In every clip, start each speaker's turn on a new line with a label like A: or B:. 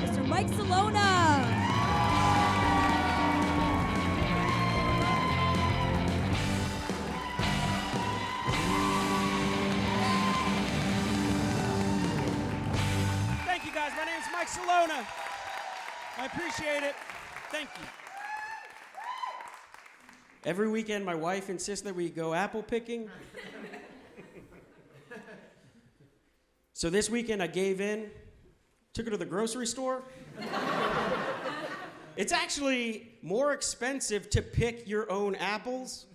A: Mr. Mike Celona.
B: Thank you, guys. My name's Mike Celona. I appreciate it. Thank you. Every weekend, my wife insists that we go apple picking. So this weekend, I gave in, took her to the grocery store. It's actually more expensive to pick your own apples,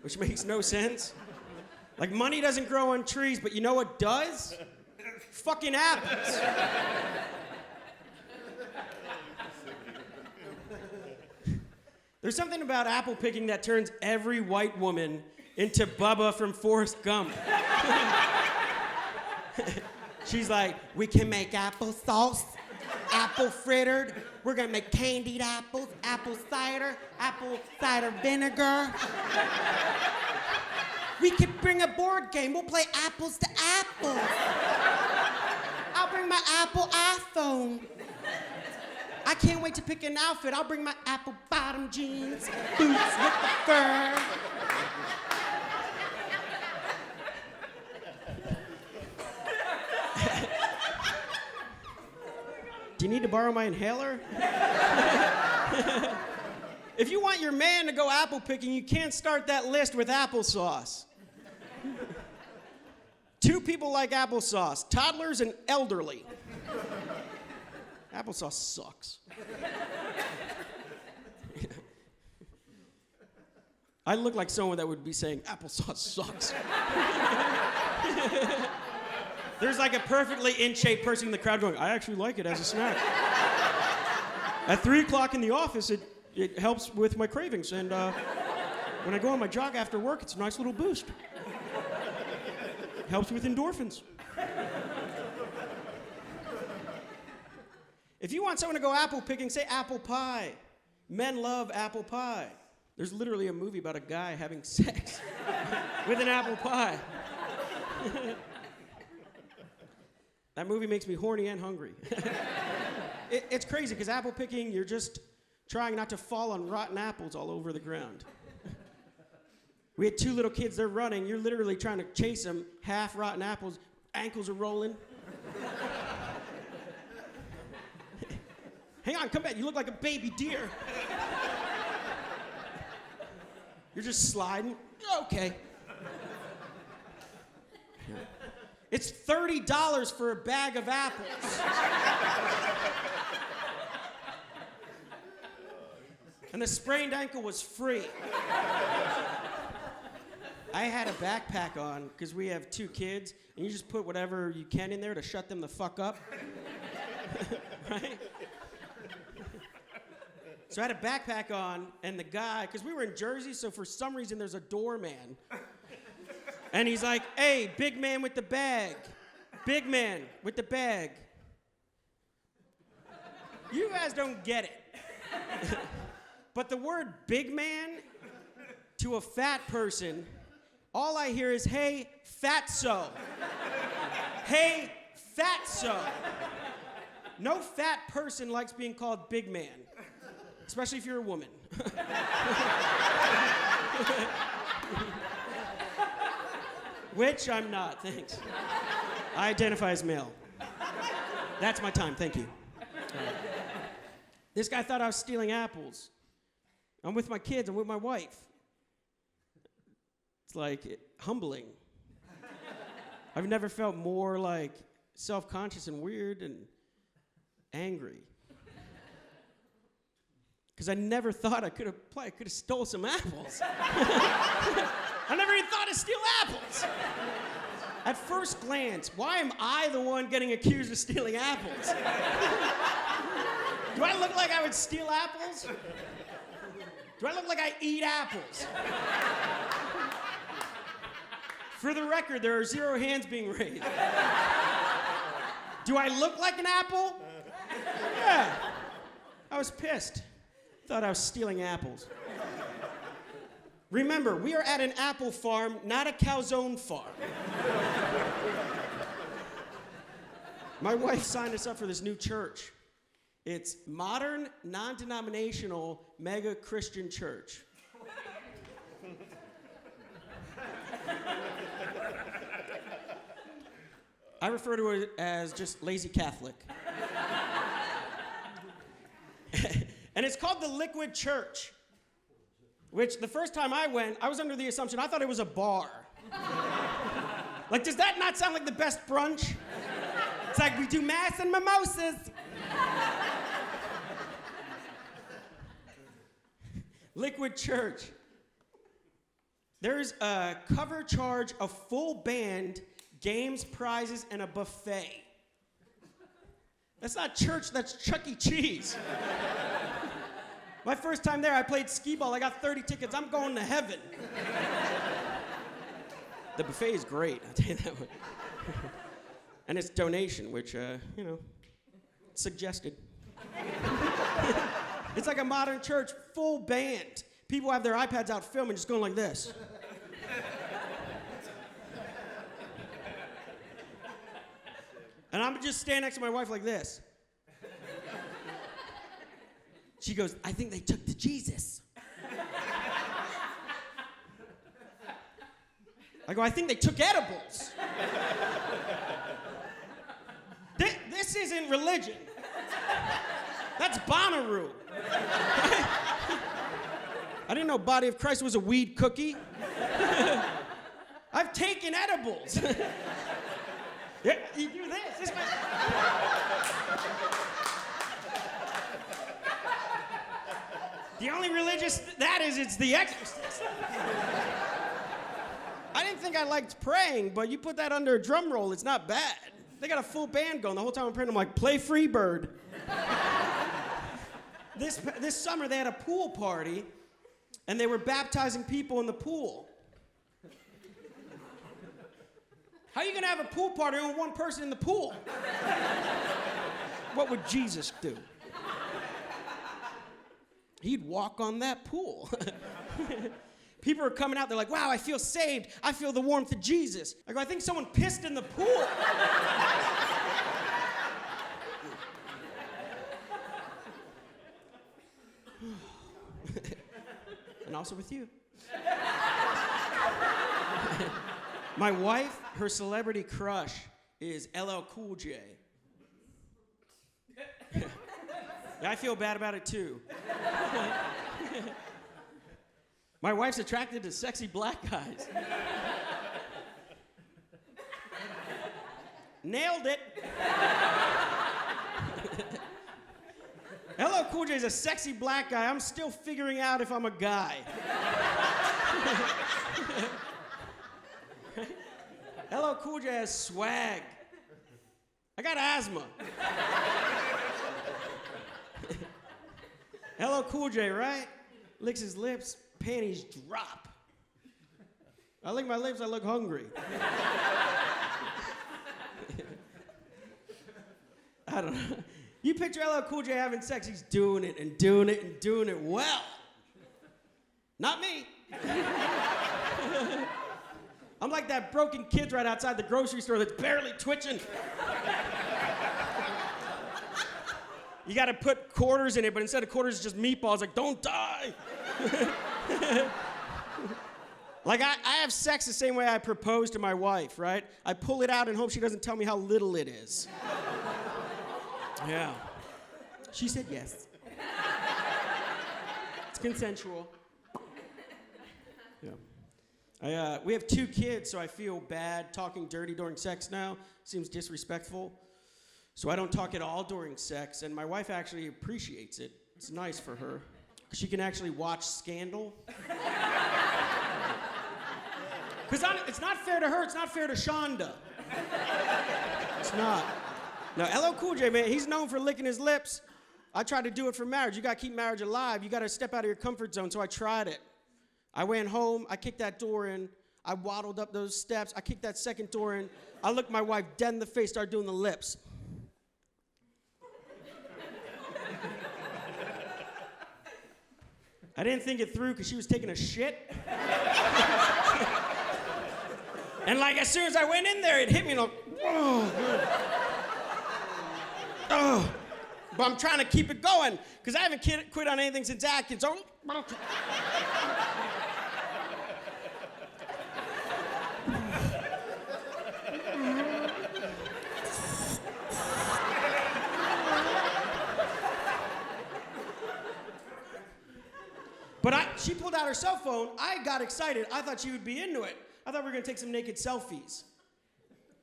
B: which makes no sense. Like, money doesn't grow on trees, but you know what does? Fucking apples. There's something about apple picking that turns every white woman into Bubba from Forrest Gump. She's like, we can make applesauce, apple frittered. We're gonna make candied apples, apple cider vinegar. We could bring a board game. We'll play apples to apples. I'll bring my Apple iPhone. I can't wait to pick an outfit. I'll bring my apple bottom jeans, boots with the fur. Do you need to borrow my inhaler? If you want your man to go apple picking, you can't start that list with applesauce. 2 people like applesauce, toddlers and elderly. Applesauce sucks. I look like someone that would be saying, applesauce sucks. There's like a perfectly in-shape person in the crowd going, I actually like it as a snack. At 3 o'clock in the office, it helps with my cravings. And when I go on my jog after work, it's a nice little boost. Helps with endorphins. If you want someone to go apple picking, say apple pie. Men love apple pie. There's literally a movie about a guy having sex with an apple pie. That movie makes me horny and hungry. It's crazy, because apple picking, you're just trying not to fall on rotten apples all over the ground. We had 2 little kids, they're running. You're literally trying to chase them, half rotten apples, ankles are rolling. Hang on, come back, you look like a baby deer. You're just sliding. Okay. It's $30 for a bag of apples. And the sprained ankle was free. I had a backpack on, because we have 2 kids, and you just put whatever you can in there to shut them the fuck up. Right? So I had a backpack on, and the guy, because we were in Jersey, so for some reason there's a doorman. And he's like, hey, big man with the bag. Big man with the bag. You guys don't get it. But the word big man to a fat person, all I hear is, hey, fatso. Hey, fatso. No fat person likes being called big man, especially if you're a woman. Which I'm not, thanks. I identify as male. That's my time, thank you. This guy thought I was stealing apples. I'm with my kids, I'm with my wife. It's like humbling. I've never felt more like self-conscious and weird and angry. Because I never thought I could have stole some apples. I never even thought to steal apples. At first glance, why am I the one getting accused of stealing apples? Do I look like I would steal apples? Do I look like I eat apples? For the record, there are 0 hands being raised. Do I look like an apple? Yeah. I was pissed. Thought I was stealing apples. Remember, we are at an apple farm, not a calzone farm. My wife signed us up for this new church. It's modern, non-denominational, mega Christian church. I refer to it as just lazy Catholic. And it's called the Liquid Church, which the first time I went, I was under the assumption, I thought it was a bar. Like, does that not sound like the best brunch? It's like, we do mass and mimosas. Liquid Church. There's a cover charge, a full band, games, prizes, and a buffet. That's not church, that's Chuck E. Cheese. My first time there, I played skee ball. I got 30 tickets. I'm going to heaven. The buffet is great, I'll tell you that one. And it's donation, which, suggested. It's like a modern church, full band. People have their iPads out filming, just going like this. And I'm just standing next to my wife like this. She goes, I think they took to Jesus. I go, I think they took edibles. This isn't religion. That's Bonnaroo. I didn't know Body of Christ was a weed cookie. I've taken edibles. Yeah, you do this. This is the only religious that is, it's The Exorcist. I didn't think I liked praying, but you put that under a drum roll, it's not bad. They got a full band going. The whole time I'm praying, I'm like, play Freebird. This summer, they had a pool party, and they were baptizing people in the pool. How are you gonna have a pool party with one person in the pool? What would Jesus do? He'd walk on that pool. People are coming out, they're like, wow, I feel saved. I feel the warmth of Jesus. I go, I think someone pissed in the pool. And also with you. My wife, her celebrity crush is LL Cool J. Yeah, I feel bad about it too. My wife's attracted to sexy black guys. Nailed it. LL Cool J is a sexy black guy. I'm still figuring out if I'm a guy. LL Cool J has swag. I got asthma. LL Cool J, right? Licks his lips, panties drop. I lick my lips, I look hungry. I don't know. You picture LL Cool J having sex, he's doing it and doing it and doing it well. Not me. I'm like that broken kid right outside the grocery store that's barely twitching. You gotta put quarters in it, but instead of quarters, it's just meatballs. Like, don't die. Like, I have sex the same way I propose to my wife, right? I pull it out and hope she doesn't tell me how little it is. Yeah. She said yes. It's consensual. Yeah. We have 2 kids, so I feel bad talking dirty during sex now. Seems disrespectful. So I don't talk at all during sex, and my wife actually appreciates it. It's nice for her. She can actually watch Scandal. Because it's not fair to her, it's not fair to Shonda. It's not. No, LL Cool J, man, he's known for licking his lips. I tried to do it for marriage. You gotta keep marriage alive. You gotta step out of your comfort zone, so I tried it. I went home, I kicked that door in, I waddled up those steps, I kicked that second door in, I looked my wife dead in the face, started doing the lips. I didn't think it through because she was taking a shit. And like as soon as I went in there, it hit me and I'm like, oh, oh. But I'm trying to keep it going because I haven't quit on anything since Atkins. So But she pulled out her cell phone. I got excited. I thought she would be into it. I thought we were going to take some naked selfies.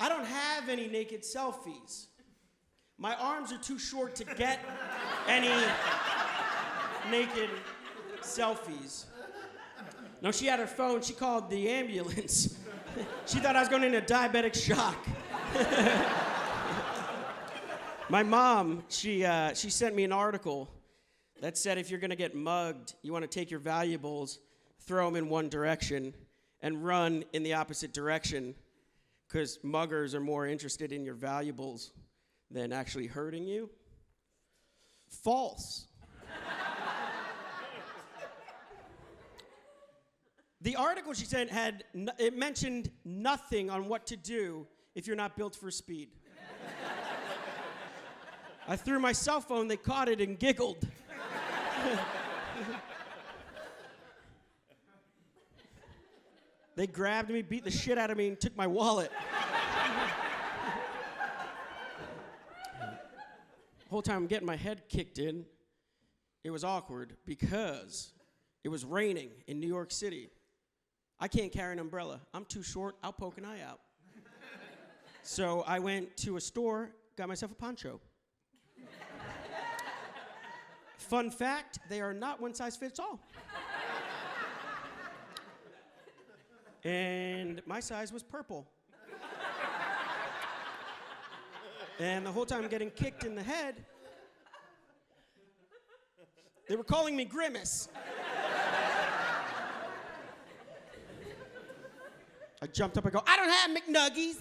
B: I don't have any naked selfies. My arms are too short to get any naked selfies. No, she had her phone. She called the ambulance. She thought I was going into diabetic shock. My mom, she sent me an article that said if you're going to get mugged, you want to take your valuables, throw them in one direction, and run in the opposite direction, because muggers are more interested in your valuables than actually hurting you. False. The article she sent it mentioned nothing on what to do if you're not built for speed. I threw my cell phone, they caught it and giggled. They grabbed me, beat the shit out of me, and took my wallet. The whole time I'm getting my head kicked in, it was awkward because it was raining in New York City. I can't carry an umbrella. I'm too short, I'll poke an eye out. So I went to a store, got myself a poncho. Fun fact, they are not one size fits all. And my size was purple. And the whole time I'm getting kicked in the head, they were calling me Grimace. I jumped up, I go, I don't have McNuggies.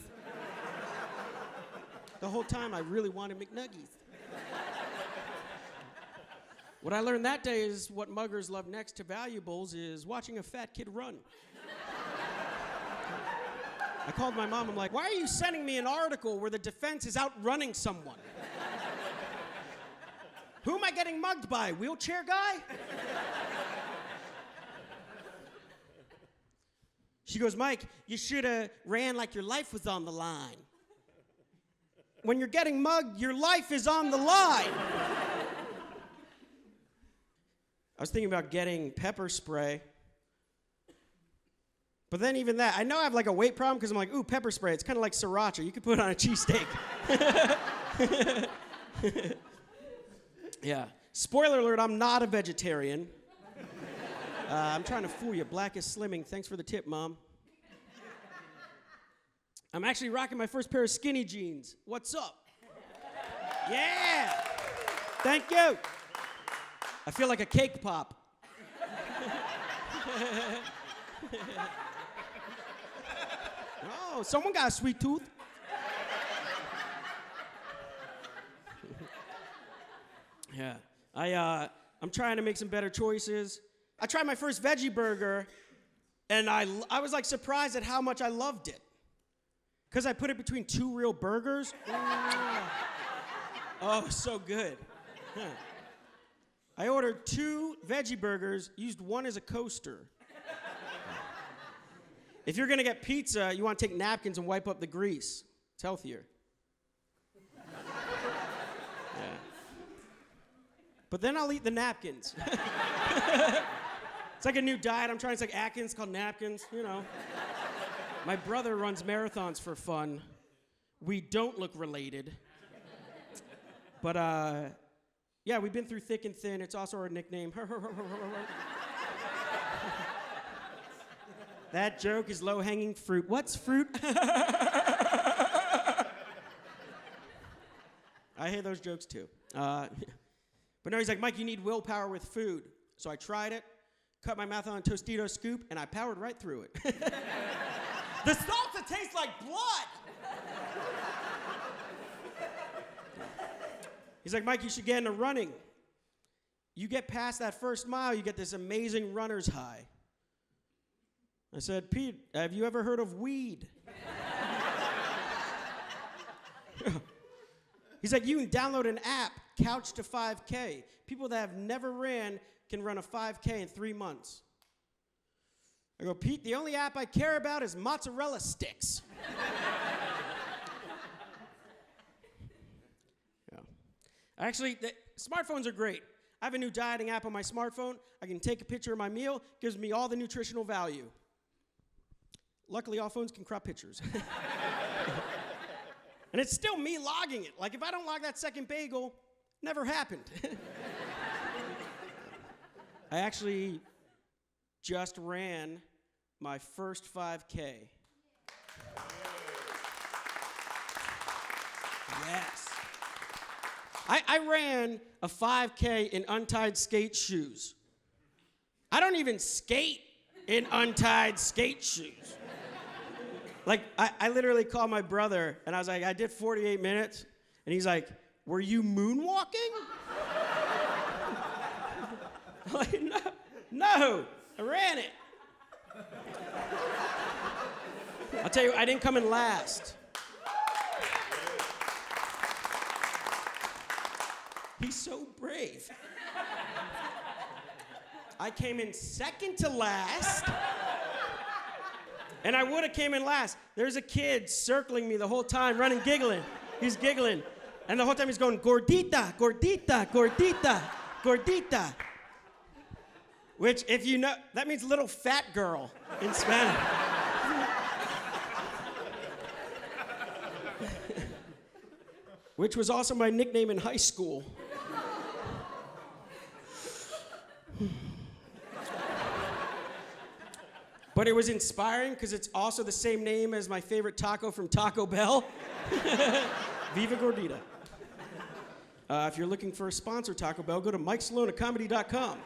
B: The whole time I really wanted McNuggies. What I learned that day is what muggers love next to valuables is watching a fat kid run. I called my mom, I'm like, why are you sending me an article where the defense is outrunning someone? Who am I getting mugged by? Wheelchair guy? She goes, Mike, you should have ran like your life was on the line. When you're getting mugged, your life is on the line. I was thinking about getting pepper spray. But then even that, I know I have like a weight problem because I'm like, ooh, pepper spray. It's kind of like sriracha. You could put it on a cheesesteak. Yeah. Spoiler alert, I'm not a vegetarian. I'm trying to fool you. Black is slimming. Thanks for the tip, Mom. I'm actually rocking my first pair of skinny jeans. What's up? Yeah. Thank you. I feel like a cake pop. Oh, someone got a sweet tooth. Yeah. I'm trying to make some better choices. I tried my first veggie burger, and I was like surprised at how much I loved it. Because I put it between two real burgers. Oh, so good. Huh. I ordered 2 veggie burgers, used one as a coaster. If you're gonna get pizza, you wanna take napkins and wipe up the grease. It's healthier. Yeah. But then I'll eat the napkins. It's like a new diet I'm trying. It's like Atkins called napkins, you know. My brother runs marathons for fun. We don't look related. But, yeah, we've been through thick and thin. It's also our nickname. That joke is low-hanging fruit. What's fruit? I hate those jokes, too. But no, he's like, Mike, you need willpower with food. So I tried it, cut my mouth on a Tostito scoop, and I powered right through it. The salsa tastes like blood! He's like, Mike, you should get into running. you get past that first mile, you get this amazing runner's high. I said, Pete, have you ever heard of weed? He's like, you can download an app, Couch to 5K. People that have never ran can run a 5K in 3 months. I go, Pete, the only app I care about is mozzarella sticks. Yeah. Actually, smartphones are great. I have a new dieting app on my smartphone. I can take a picture of my meal, gives me all the nutritional value. Luckily, all phones can crop pictures. And it's still me logging it. Like, if I don't log that second bagel, never happened. I actually just ran my first 5K. Yes. I ran a 5K in untied skate shoes. I don't even skate in untied skate shoes. Like, I literally called my brother, and I was like, I did 48 minutes, and he's like, were you moonwalking? I'm like, no, I ran it. I'll tell you, I didn't come in last. He's so brave. I came in second to last. And I would have came in last. There's a kid circling me the whole time, running, giggling. He's giggling. And the whole time he's going, gordita, gordita, gordita, gordita. Which, if you know, that means little fat girl in Spanish. Which was also my nickname in high school. But it was inspiring because it's also the same name as my favorite taco from Taco Bell. Viva Gordita. If you're looking for a sponsor, Taco Bell, go to MikeCelonacomedy.com.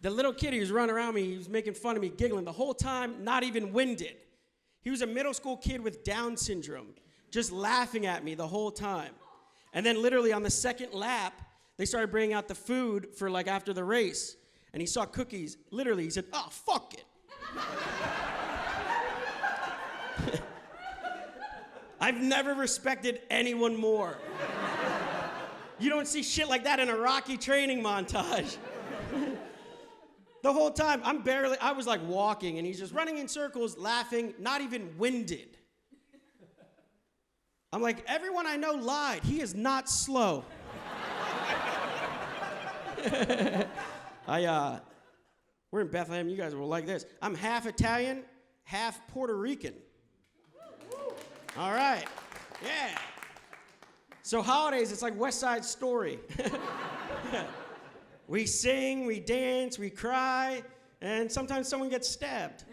B: The little kid who was running around me, he was making fun of me, giggling the whole time, not even winded. He was a middle school kid with Down syndrome, just laughing at me the whole time. And then literally on the second lap, they started bringing out the food for like after the race. And he saw cookies. Literally, he said, oh, fuck it. I've never respected anyone more. You don't see shit like that in a Rocky training montage. The whole time, I was like walking, and he's just running in circles, laughing, not even winded. I'm like, everyone I know lied. He is not slow. We're in Bethlehem, you guys will like this. I'm half Italian, half Puerto Rican. All right, yeah. So holidays, it's like West Side Story. We sing, we dance, we cry, and sometimes someone gets stabbed.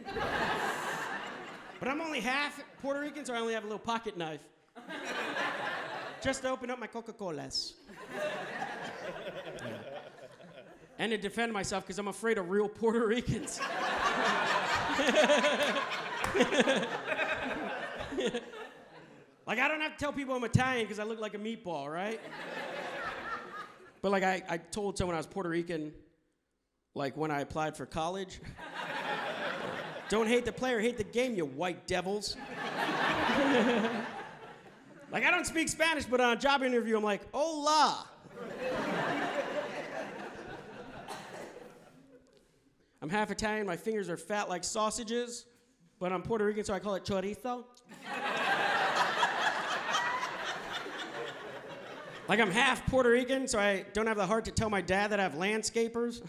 B: But I'm only half Puerto Rican, so I only have a little pocket knife. Just to open up my Coca-Colas. And to defend myself, because I'm afraid of real Puerto Ricans. Like, I don't have to tell people I'm Italian because I look like a meatball, right? But like, I told someone I was Puerto Rican, like when I applied for college. Don't hate the player, hate the game, you white devils. Like, I don't speak Spanish, but on a job interview, I'm like, hola. I'm half Italian, my fingers are fat like sausages, but I'm Puerto Rican, so I call it chorizo. Like, I'm half Puerto Rican, so I don't have the heart to tell my dad that I have landscapers.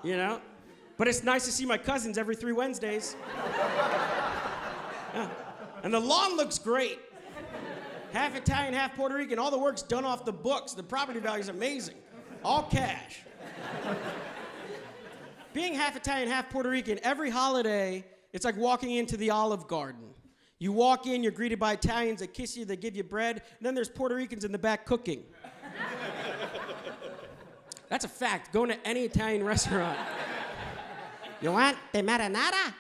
B: You know? But it's nice to see my cousins every 3 Wednesdays. Yeah. And the lawn looks great. Half Italian, half Puerto Rican, all the work's done off the books. The property value's amazing. All cash. Being half Italian, half Puerto Rican, every holiday, it's like walking into the Olive Garden. You walk in, you're greeted by Italians, they kiss you, they give you bread, and then there's Puerto Ricans in the back cooking. That's a fact. Go into any Italian restaurant. You want the marinara?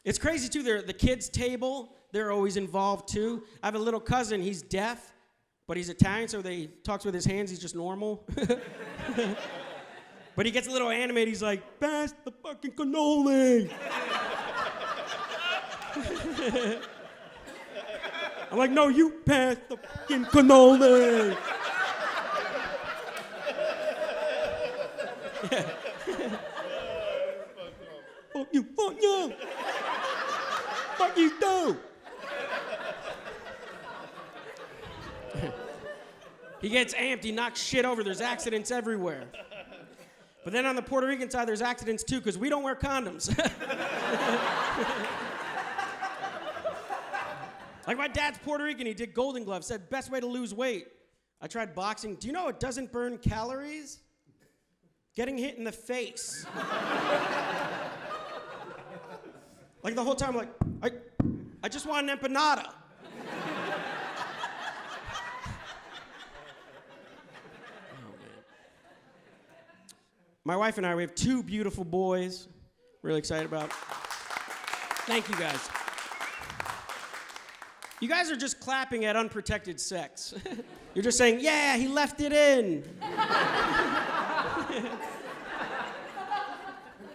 B: It's crazy, too. The kids' table, they're always involved, too. I have a little cousin. He's deaf, but he's Italian, so he talks with his hands. He's just normal. But he gets a little animated. He's like, pass the fucking cannoli. I'm like, no, you pass the fucking cannoli. Yeah. Fuck you, fuck you. Fuck you, too. He gets amped, he knocks shit over, there's accidents everywhere. But then on the Puerto Rican side, there's accidents too, because we don't wear condoms. Like my dad's Puerto Rican, he did Golden Glove, said best way to lose weight. I tried boxing. Do you know it doesn't burn calories? Getting hit in the face. Like the whole time, like, I just want an empanada. My wife and I, we have 2 beautiful boys. Really excited about. Thank you, guys. You guys are just clapping at unprotected sex. You're just saying, yeah, he left it in.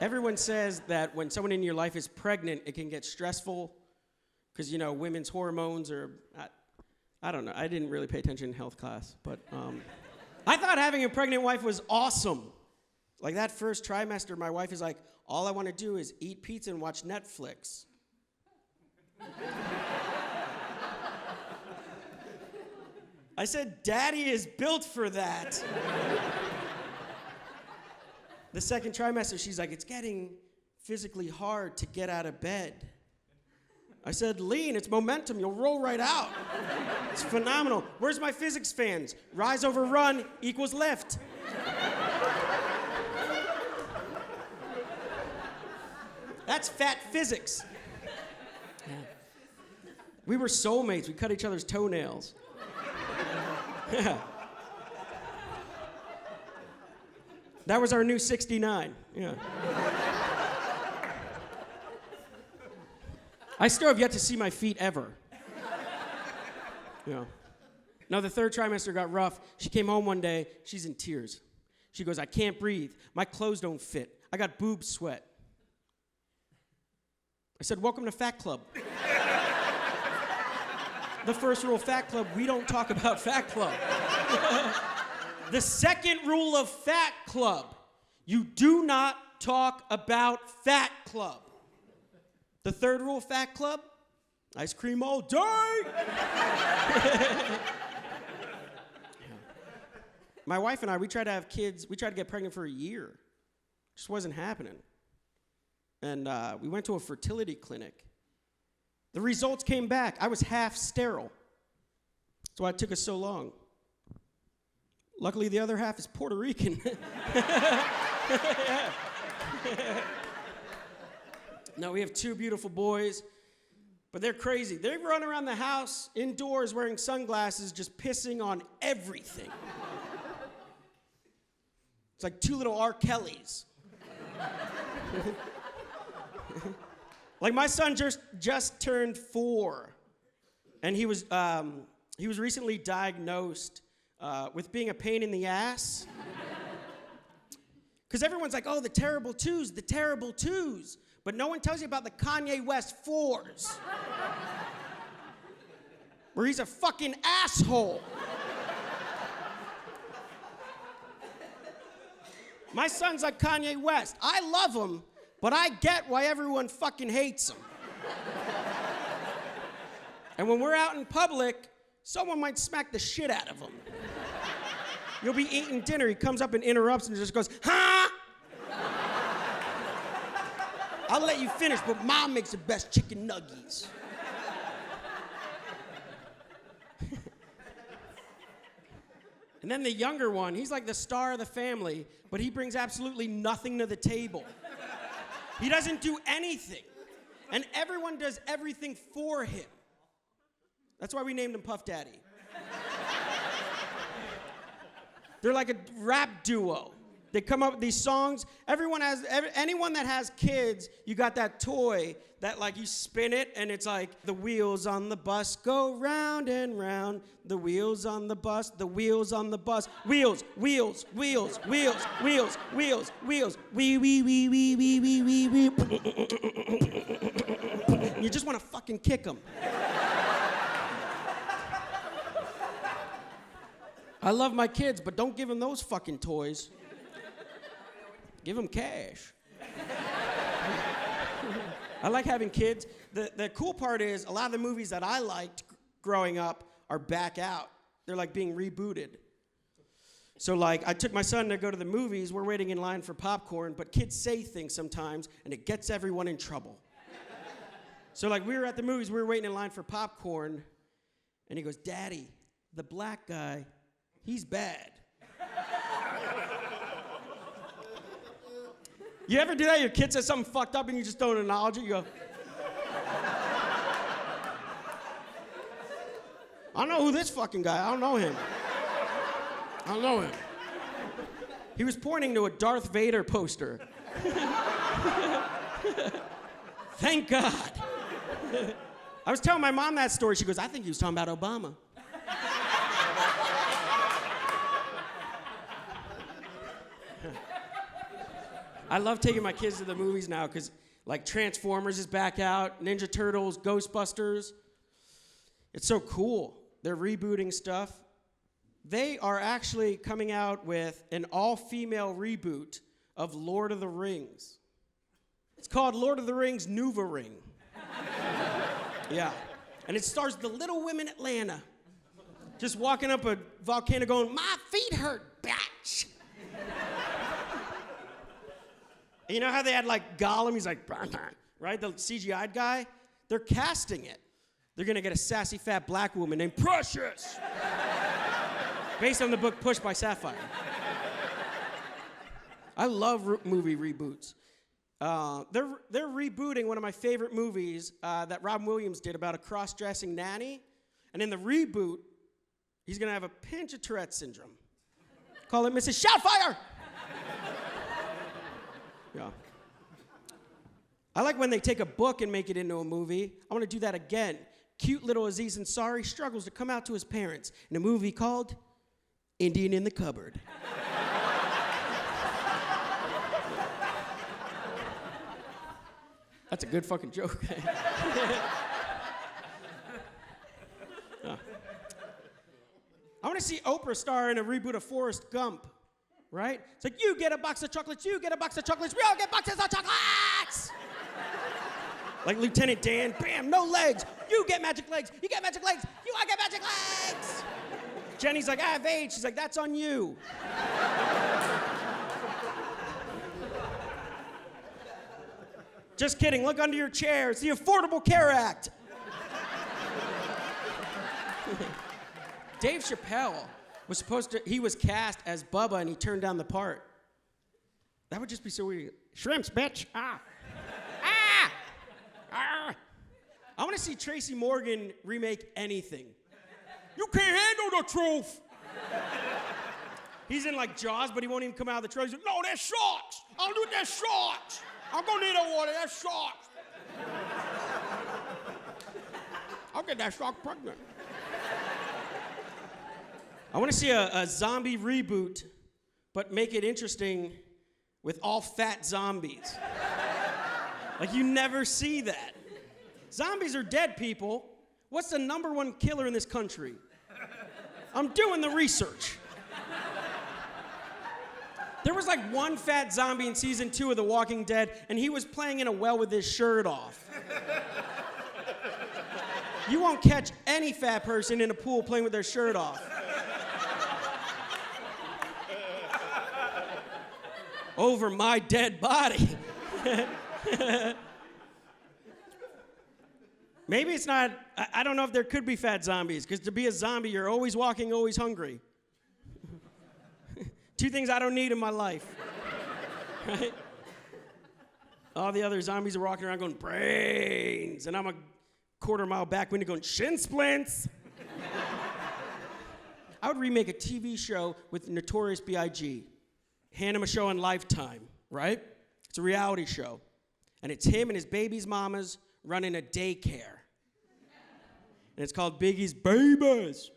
B: Everyone says that when someone in your life is pregnant, it can get stressful because, you know, women's hormones are, I don't know. I didn't really pay attention in health class, but I thought having a pregnant wife was awesome. Like that first trimester, my wife is like, all I want to do is eat pizza and watch Netflix. I said, Daddy is built for that. The second trimester, she's like, it's getting physically hard to get out of bed. I said, lean, it's momentum, you'll roll right out. It's phenomenal. Where's my physics fans? Rise over run equals lift. That's fat physics. Yeah. We were soulmates. We cut each other's toenails. Yeah. That was our new 69. Yeah. I still have yet to see my feet ever. Yeah. No, the third trimester got rough. She came home one day. She's in tears. She goes, I can't breathe. My clothes don't fit. I got boob sweat. I said, welcome to Fat Club. The first rule of Fat Club, we don't talk about Fat Club. The second rule of Fat Club, you do not talk about Fat Club. The third rule of Fat Club, ice cream all day. My wife and I, we tried to have kids. We tried to get pregnant for a year. Just wasn't happening. And we went to a fertility clinic. The results came back. I was half sterile. That's why it took us so long. Luckily, the other half is Puerto Rican. Yeah. No, we have 2 beautiful boys, but they're crazy. They run around the house indoors wearing sunglasses, just pissing on everything. It's like 2 little R. Kellys. Like my son just turned 4, and he was recently diagnosed with being a pain in the ass. Because everyone's like, oh, the terrible twos, but no one tells you about the Kanye West 4s, where he's a fucking asshole. My son's like Kanye West. I love him, but I get why everyone fucking hates him. And when we're out in public, someone might smack the shit out of him. You'll be eating dinner, he comes up and interrupts and just goes, huh? I'll let you finish, but Mom makes the best chicken nuggies. And then the younger one, he's like the star of the family, but he brings absolutely nothing to the table. He doesn't do anything. And everyone does everything for him. That's why we named him Puff Daddy. They're like a rap duo. they come up with these songs. Anyone that has kids, you got that toy that like you spin it and it's like the wheels on the bus go round and round. The wheels on the bus, the wheels on the bus. Wheels, wheels, wheels, wheels, wheels, wheels, wheels. Wee, wee, wee, wee, wee, wee, wee, wee. You just want to fucking kick them. I love my kids, but don't give them those fucking toys. Give them cash. I like having kids. The cool part is a lot of the movies that I liked growing up are back out. They're like being rebooted. So like I took my son to go to the movies. We're waiting in line for popcorn, but kids say things sometimes, and it gets everyone in trouble. So like we were at the movies, we were waiting in line for popcorn, and he goes, "Daddy, the black guy, he's bad." You ever do that? Your kid says something fucked up and you just don't acknowledge it? You go, I don't know who this fucking guy, I don't know him. I don't know him. He was pointing to a Darth Vader poster. Thank God. I was telling my mom that story. She goes, I think he was talking about Obama. I love taking my kids to the movies now because, like, Transformers is back out, Ninja Turtles, Ghostbusters. It's so cool. They're rebooting stuff. They are actually coming out with an all-female reboot of Lord of the Rings. It's called Lord of the Rings Nuva Ring. Yeah. And it stars the Little Women Atlanta. Just walking up a volcano going, my feet hurt, bitch. You know how they had like Gollum, he's like, right? The CGI guy? They're casting it. They're gonna get a sassy fat black woman named Precious. Based on the book Push by Sapphire. I love movie reboots. They're rebooting one of my favorite movies that Robin Williams did about a cross-dressing nanny. And in the reboot, he's gonna have a pinch of Tourette syndrome. Call it Mrs. Shoutfire! Yeah. I like when they take a book and make it into a movie. I want to do that again. Cute little Aziz Ansari struggles to come out to his parents in a movie called Indian in the Cupboard. That's a good fucking joke. I want to see Oprah star in a reboot of Forrest Gump. Right? It's like, you get a box of chocolates, you get a box of chocolates, we all get boxes of chocolates! Like Lieutenant Dan, bam, no legs. You get magic legs, you get magic legs, you all get magic legs! Jenny's like, I have AIDS. She's like, that's on you. Just kidding, look under your chair. It's the Affordable Care Act. Dave Chappelle he was cast as Bubba and he turned down the part. That would just be so weird. Shrimps, bitch. Ah. Ah. Ah. I want to see Tracy Morgan remake anything. You can't handle the truth. He's in like Jaws, but he won't even come out of the trailer. He's like, no, that's sharks. I'll do that sharks. I'm gonna need that water, that's sharks. I'll get that shark pregnant. I want to see a zombie reboot, but make it interesting with all fat zombies. Like, you never see that. Zombies are dead people. What's the #1 killer in this country? I'm doing the research. There was like one fat zombie in season 2 of The Walking Dead, and he was playing in a well with his shirt off. You won't catch any fat person in a pool playing with their shirt off. Over my dead body. Maybe it's not, I don't know if there could be fat zombies, because to be a zombie, you're always walking, always hungry. 2 things I don't need in my life. Right? All the other zombies are walking around going, brains, and I'm a quarter-mile back window going, shin splints. I would remake a TV show with Notorious B.I.G. hand him a show on Lifetime, right? It's a reality show. And it's him and his baby's mamas running a daycare. And it's called Biggie's Babies.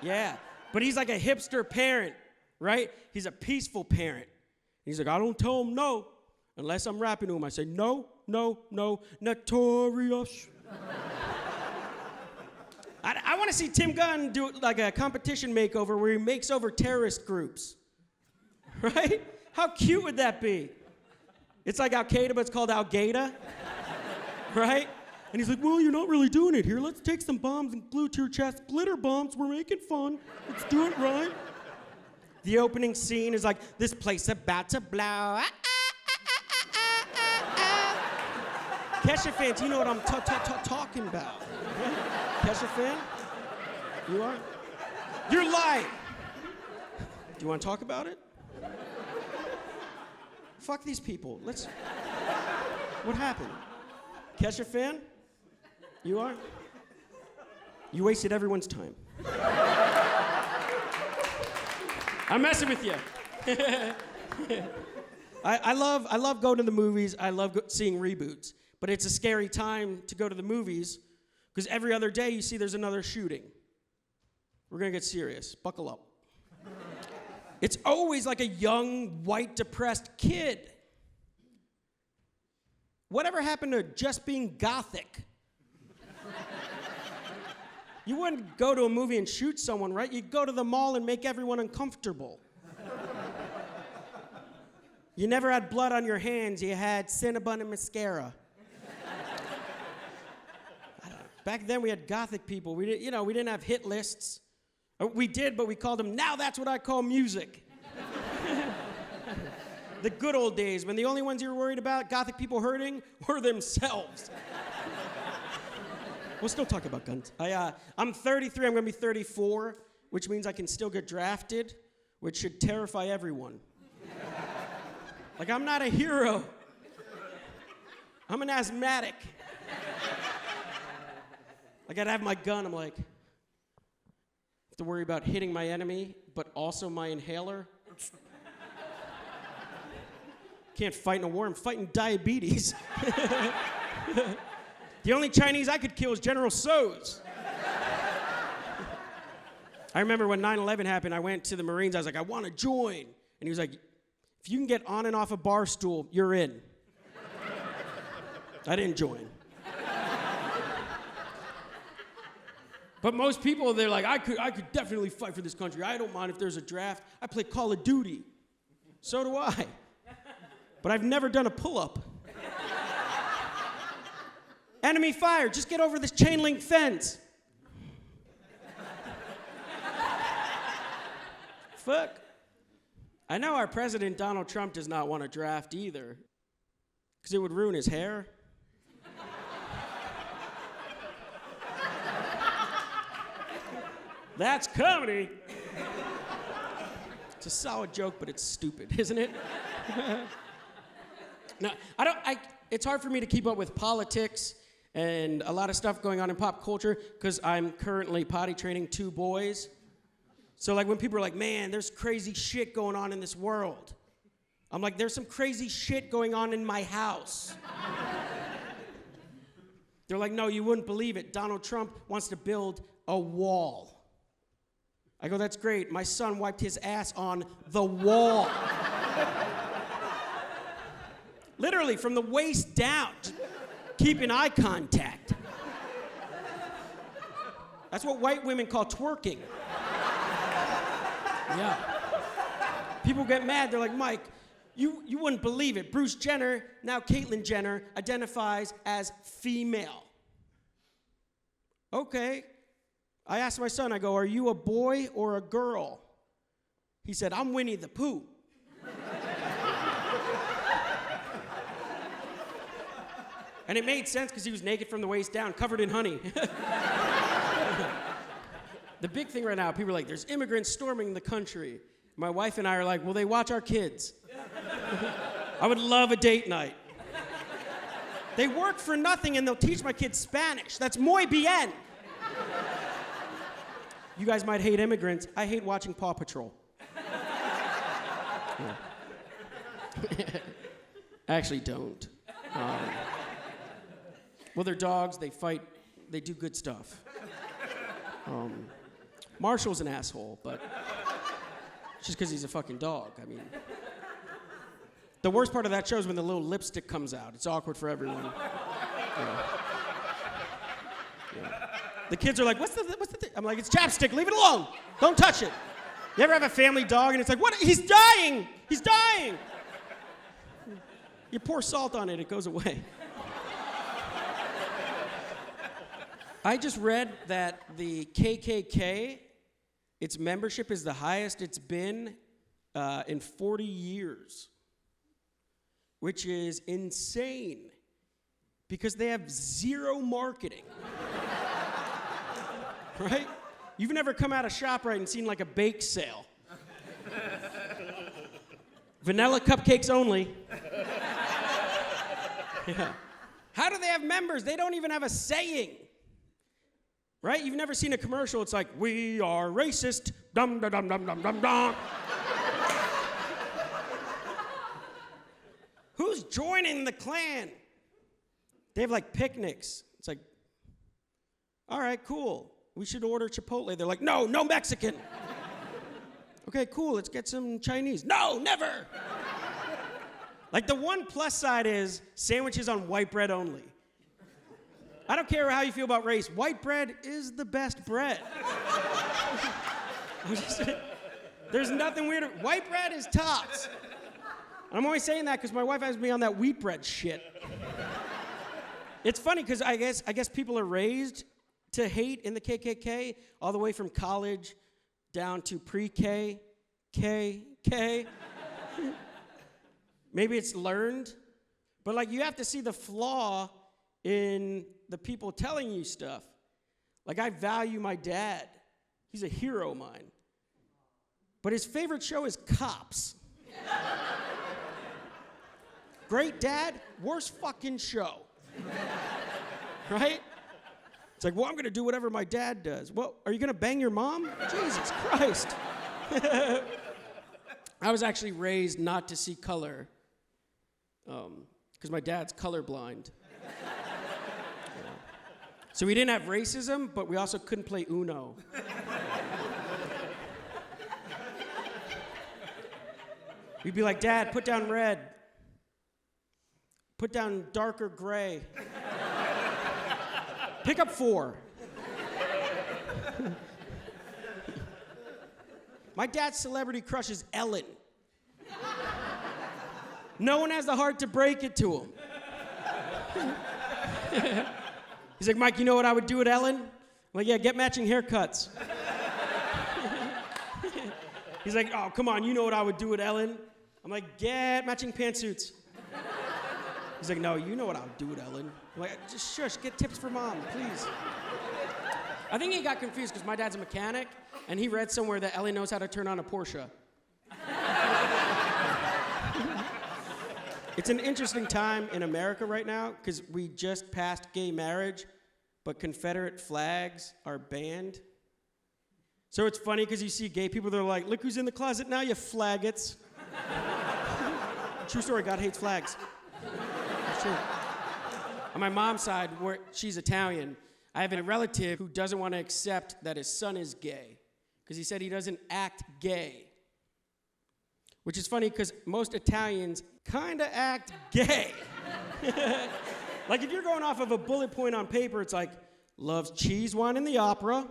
B: Yeah, but he's like a hipster parent, right? He's a peaceful parent. He's like, I don't tell him no unless I'm rapping to him. I say, no, no, no, notorious. I want to see Tim Gunn do like a competition makeover where he makes over terrorist groups, right? How cute would that be? It's like Al-Qaeda, but it's called Al-Qaeda, right? And he's like, well, you're not really doing it here. Let's take some bombs and glue to your chest. Glitter bombs, we're making fun. Let's do it right. The opening scene is like, this place about to blow. Kesha fans, you know what I'm talking about. Kesha fan? You are? You're lying. Do you want to talk about it? Fuck these people. What happened? Kesha fan? You are? You wasted everyone's time. I'm messing with you. I love going to the movies. I love seeing reboots. But it's a scary time to go to the movies because every other day you see there's another shooting. We're going to get serious. Buckle up. It's always like a young, white, depressed kid. Whatever happened to just being gothic? You wouldn't go to a movie and shoot someone, right? You'd go to the mall and make everyone uncomfortable. You never had blood on your hands. You had Cinnabon and mascara. Back then we had gothic people. We didn't have hit lists. We did, but we called them, now that's what I call music. The good old days when the only ones you were worried about, gothic people hurting, were themselves. We'll still talk about guns. I'm 33, I'm gonna be 34, which means I can still get drafted, which should terrify everyone. Like, I'm not a hero. I'm an asthmatic. Like, I'd have my gun, I'm like, have to worry about hitting my enemy, but also my inhaler. Can't fight in a war, I'm fighting diabetes. The only Chinese I could kill is General Tso's. I remember when 9/11 happened, I went to the Marines, I was like, I want to join. And he was like, if you can get on and off a bar stool, you're in. I didn't join. But most people, they're like, I could definitely fight for this country. I don't mind if there's a draft. I play Call of Duty. So do I. But I've never done a pull-up. Enemy fire, just get over this chain link fence. Fuck. I know our president, Donald Trump, does not want to draft either, because it would ruin his hair. That's comedy. It's a solid joke, but it's stupid, isn't it? No, it's hard for me to keep up with politics and a lot of stuff going on in pop culture because I'm currently potty training 2 boys. So like when people are like, man, there's crazy shit going on in this world. I'm like, there's some crazy shit going on in my house. They're like, no, you wouldn't believe it. Donald Trump wants to build a wall. I go, that's great. My son wiped his ass on the wall. Literally, from the waist down, keeping eye contact. That's what white women call twerking. Yeah. People get mad. They're like, Mike, you wouldn't believe it. Bruce Jenner, now Caitlyn Jenner, identifies as female. Okay. I asked my son, I go, are you a boy or a girl? He said, I'm Winnie the Pooh. And it made sense because he was naked from the waist down, covered in honey. The big thing right now, people are like, there's immigrants storming the country. My wife and I are like, will they watch our kids? I would love a date night. They work for nothing and they'll teach my kids Spanish. That's muy bien. You guys might hate immigrants. I hate watching Paw Patrol. I actually don't. Well, they're dogs. They fight. They do good stuff. Marshall's an asshole, but just because he's a fucking dog. I mean, the worst part of that show is when the little lipstick comes out. It's awkward for everyone. Yeah. The kids are like, what's the thing? I'm like, it's chapstick. Leave it alone. Don't touch it. You ever have a family dog and it's like, what? He's dying. He's dying. You pour salt on it, it goes away. I just read that the KKK, its membership is the highest it's been in 40 years, which is insane because they have zero marketing. Right? You've never come out of ShopRite and seen like a bake sale. Vanilla cupcakes only. Yeah. How do they have members? They don't even have a saying. Right? You've never seen a commercial. It's like, we are racist. Dum dum dum dum dum dum dum. Who's joining the Klan? They have like picnics. It's like, all right, cool. We should order Chipotle. They're like, no Mexican. Okay, cool. Let's get some Chinese. No, never. Like the one plus side is sandwiches on white bread only. I don't care how you feel about race. White bread is the best bread. There's nothing weird. White bread is tops. I'm always saying that because my wife has me on that wheat bread shit. It's funny because I guess people are raised to hate in the KKK all the way from college down to pre-K, K. Maybe it's learned, but like you have to see the flaw in the people telling you stuff. Like I value my dad. He's a hero of mine. But his favorite show is Cops. Great dad, worst fucking show. Right? It's like, well, I'm going to do whatever my dad does. Well, are you going to bang your mom? Jesus Christ. I was actually raised not to see color because my dad's colorblind. So we didn't have racism, but we also couldn't play Uno. We'd be like, Dad, put down red. Put down darker gray. Pick up 4. My dad's celebrity crush is Ellen. No one has the heart to break it to him. He's like, Mike, you know what I would do with Ellen? I'm like, yeah, get matching haircuts. He's like, oh, come on, you know what I would do with Ellen? I'm like, get matching pantsuits. He's like, no, you know what I would do with Ellen. I'm like, just shush, get tips for mom, please. I think he got confused because my dad's a mechanic, and he read somewhere that Ellen knows how to turn on a Porsche. It's an interesting time in America right now because we just passed gay marriage, but Confederate flags are banned. So it's funny because you see gay people, they're like, look who's in the closet now, you faggots. True story, God hates flags. It's true. On my mom's side, where she's Italian, I have a relative who doesn't want to accept that his son is gay because he said he doesn't act gay. Which is funny because most Italians kind of act gay. Like if you're going off of a bullet point on paper, it's like, loves cheese, wine, and the opera.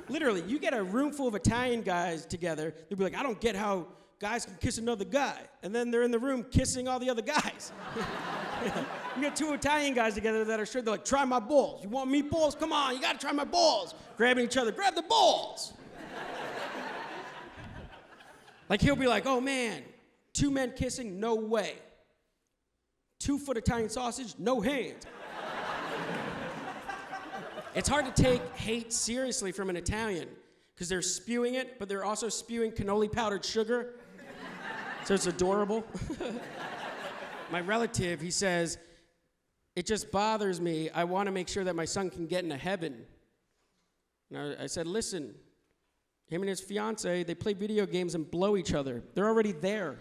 B: Literally, you get a room full of Italian guys together, they'll be like, I don't get how guys can kiss another guy. And then they're in the room kissing all the other guys. You get 2 Italian guys together that are straight, they're like, try my balls. You want meatballs? Come on, you gotta try my balls. Grabbing each other, grab the balls. Like he'll be like, oh man, 2 men kissing, no way. 2-foot Italian sausage, no hands. It's hard to take hate seriously from an Italian because they're spewing it, but they're also spewing cannoli powdered sugar. So it's adorable. My relative, he says, it just bothers me. I want to make sure that my son can get into heaven. And I said, listen, Him and his fiance, they play video games and blow each other. They're already there.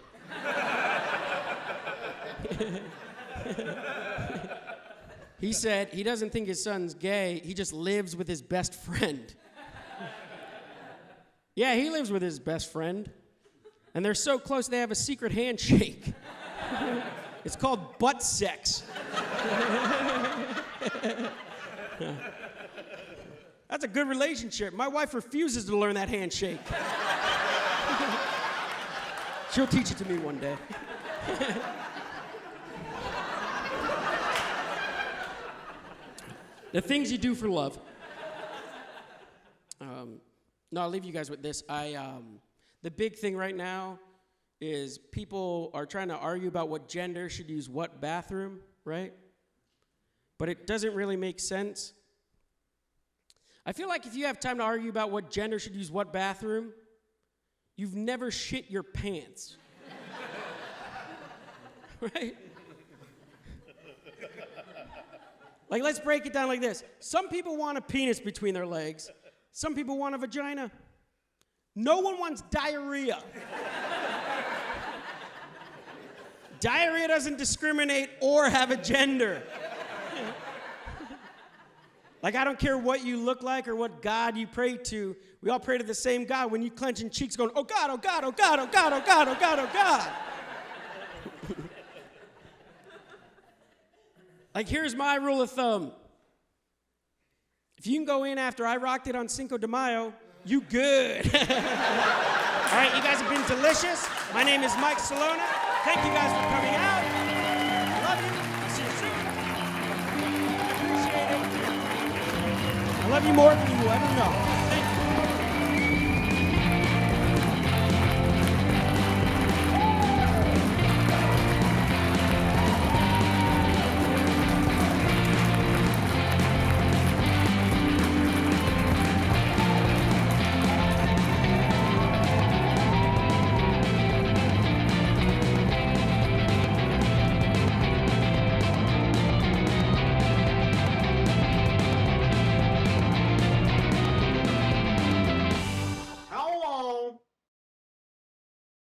B: He said he doesn't think his son's gay. He just lives with his best friend. Yeah, he lives with his best friend. And they're so close they have a secret handshake. It's called butt sex. That's a good relationship. My wife refuses to learn that handshake. She'll teach it to me one day. The things you do for love. No, I'll leave you guys with this. The big thing right now is people are trying to argue about what gender should use what bathroom, right? But it doesn't really make sense. I feel like if you have time to argue about what gender should use what bathroom, you've never shit your pants. Right? Like, let's break it down like this. Some people want a penis between their legs. Some people want a vagina. No one wants diarrhea. Diarrhea doesn't discriminate or have a gender. Like, I don't care what you look like or what God you pray to. We all pray to the same God. When you clenching cheeks going, oh God, oh God, oh God, oh God, oh God, oh God, oh God. Like, here's my rule of thumb. If you can go in after I rocked it on Cinco de Mayo, you good. All right, you guys have been delicious. My name is Mike Celona. Thank you guys for coming out. I love you. I'll see you soon. I appreciate it. I love you more than you will ever know.